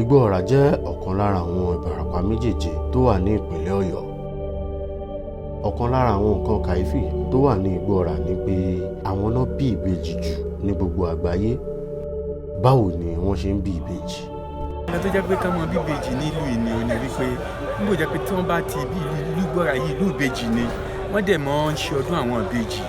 Igbo Ora jẹ́ ọ̀kan lára àwọn ìbàràpá méjèèjì tó wà ní ìpínlẹ̀ Ọ̀yọ́. Ọ̀kan lára àwọn nǹkan kàyéfì tó wà ní Igbo Ora ni pé àwọn náà bí ìbejì jù ní gbogbo àgbáyé. Báwo ni wọ́n ṣe ń bí ìbejì? Ẹni tó jẹ́ pé ká mọ bí ìbejì nílùú ìní òní wípé nígbò jẹ́ pé tí wọ́n bá ti bí ìlú Igbo Ora yìí ìlú ìbejì ni wọ́n dẹ̀ mọ́ ń ṣe ọdún àwọn ìbejì.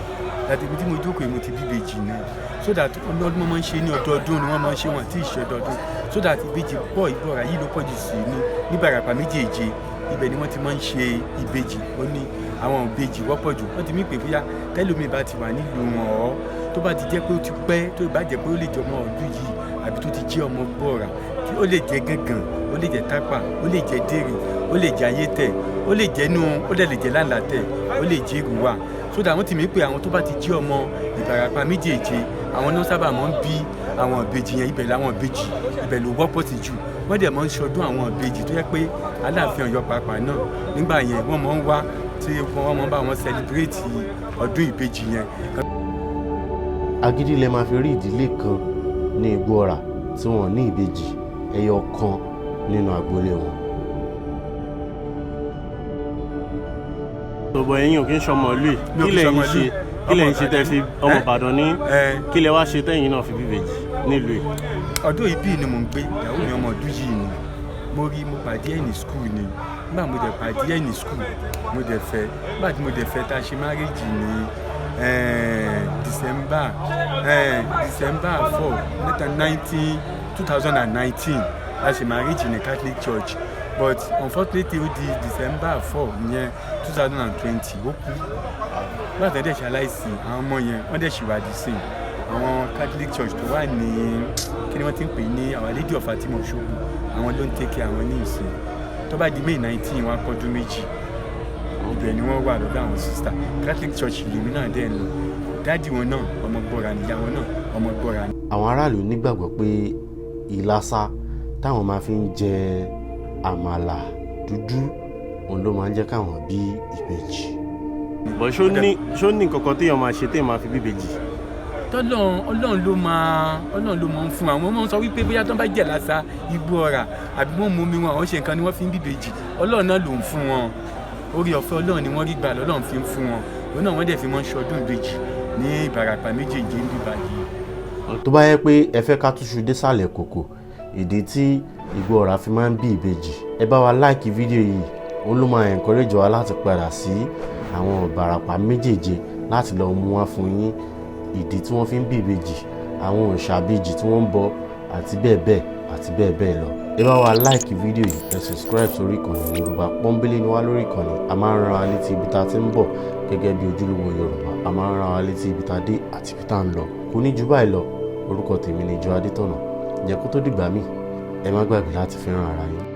Láti ibi tí mo jókòó mo ti bí ìbejì náà so that ọdún wọn máa ń ṣe ní ọdọọdún ni wọ́n máa ń ṣe wọn tí ì ṣe ọdọọdún so that ìbejì pọ̀ Igbo Ora yìí ló pọ̀ jù sí ní ìbàràpá méjèèjì ibẹ̀ ni wọ́n ti máa ń ṣe ìbejì ó ní àwọn ìbejì wọ́pọ̀ jù wọ́n ti mí pé bóyá tẹ́lómi bá ti wà nílùú wọn ọ́ tó bá ti jẹ́ pé ó ti pẹ́ tó bá jẹ́ pé ó lè jẹ́ ọmọ ọdún yìí àbí tó ti jẹ́ ọmọ Igbo Ora ó lè jẹ́ gángan ó lè jẹ́ tápà ó lè jẹ́ dèrè ó lè jẹ́ ayétẹ̀ ó lè jẹ́ nú ó lè jẹ́ láńlátẹ̀ ó lè jẹ́ ìrùwà so that wọ́n ti mí pé àwọn tó bá ti jẹ́ ọmọ ìbàràpá méjèèjì àwọn náà sábà máa ń bí àwọn ìbejì yẹn ibẹ̀ làwọn ìbejì ibẹ̀ ló wọ́pọ̀ sí jù wọ́n dẹ̀ máa ń ṣọdún àwọn ìbejì tó yẹ pé Aláàfin Ọ̀yọ́ pàápàá náà nígbà yẹn wọ́n máa ń wá tí wọ́n máa ń bá wọn celebrate ọdún ìbejì yẹn. Agídí lẹ máa fi rí ìdílé kan ní Igbo Ora tí wọ́n ní ìbejì ẹyọ kan nínú agboolé wọn. Tòbọ̀ ẹ̀yin ò kí ń ṣọmọ ìlú yìí kí lẹ̀ ń ṣe tẹ́ fi ọmọ Ìbàdàn ní kí lẹ wá ṣe tẹ́yìn náà fi bíbejì nílùú yìí. Ọdún ìbí ni mò ń gbé ìyàwó mi ọmọ ọdún yìí ni mo pàdé ẹ̀ ní skul ni nígbà mo dẹ̀ pàdé ẹ̀ ní skul mo dẹ̀ fẹ́ nígbà tí mo dẹ̀ fẹ́ tá a ṣe márèjì ní December 4 2019 a ṣe márèjì ní Catholic Church but unfortunately ó di December 4 ìyẹn 2020 ó kú nígbà tó dẹ̀ ṣaláìsí àwọn ọmọ yẹn wọ́n dẹ̀ ṣèwádìí sí àwọn Catholic Church tó wà ní kí ni wọ́n ti ń pè ní Our Lady of Fatima Òṣogbo àwọn ló ń tẹ́kẹ̀ àwọn ní ìsìn tó bá di May 19 wọn akọ́dún méjì ibẹ̀ ni wọ́n wà lọ́dọ̀ àwọn sista Catholic Church lèmi náà dẹ̀ lọ dáàdì wọn náà ọmọ Igbo Ora níyà wọn náà ọmọ Igbo Ora. Àwọn aráàlú nígbàgbọ́ pé ìlàsà táwọn máa fi ń jẹ àmàlà dúdú òun ló máa ń jẹ́ káwọn bí ìbejì. bọ̀ ṣó ní nǹkan kan téèyàn máa ṣe téèyàn máa fi bí ìbejì. Ọlọ́run ló máa ń fún àwọn ọmọ sọ wípé bóyá tó ń bá jẹ́ lásà Igbo Ora àbí wọ́n mú omi wọn àwọn ṣe nǹkan ni wọ́n fi ń bí ìbejì Ọlọ́run náà ló ń fún wọn orí ọ̀fẹ́ Ọlọ́run ni wọ́n rí gbà lọ́lọ́run fi ń fún wọn òun náà wọ́n dẹ̀ fi mọ́ ṣọdún ìbejì ní ìbàràpá méjèèjì ń bíbá yìí. Tó bá yẹ pé ẹ fẹ́ ká túṣu désàlẹ̀ kòkò ìdí tí Igbo Ora fi máa ń bí ìbejì ẹ bá wa láìkì fídíò yìí òun ló máa encourage wa láti padà sí àwọn ìbàràpá méjèèjì láti lọ mú wá fún yín ìdí tí wọ́n fi ń bí ìbejì àwọn òòṣà ìbejì tí wọ́n ń bọ àti bẹ́ẹ̀ bẹ́ẹ̀ lọ. Ẹ bá wa láìkì fídíò yìí ẹ subscribe sórí ìkànnì Yorùbá pọ́nbélé ni wá lórí ìkànnì a máa ń rán wa létí ibi tá a ti ń bọ̀ gẹ́gẹ́ bí ojúlówó Yorùbá a máa ń rán wa létí ibi tá a dé àti ibi tá a ń lọ kò ní jù báyìí lọ orúkọ tèmi ni Joe Adétọ̀nà jẹ́ kó tó dìgbà míì ẹ má gbàgbé láti fẹ́ràn ara yín.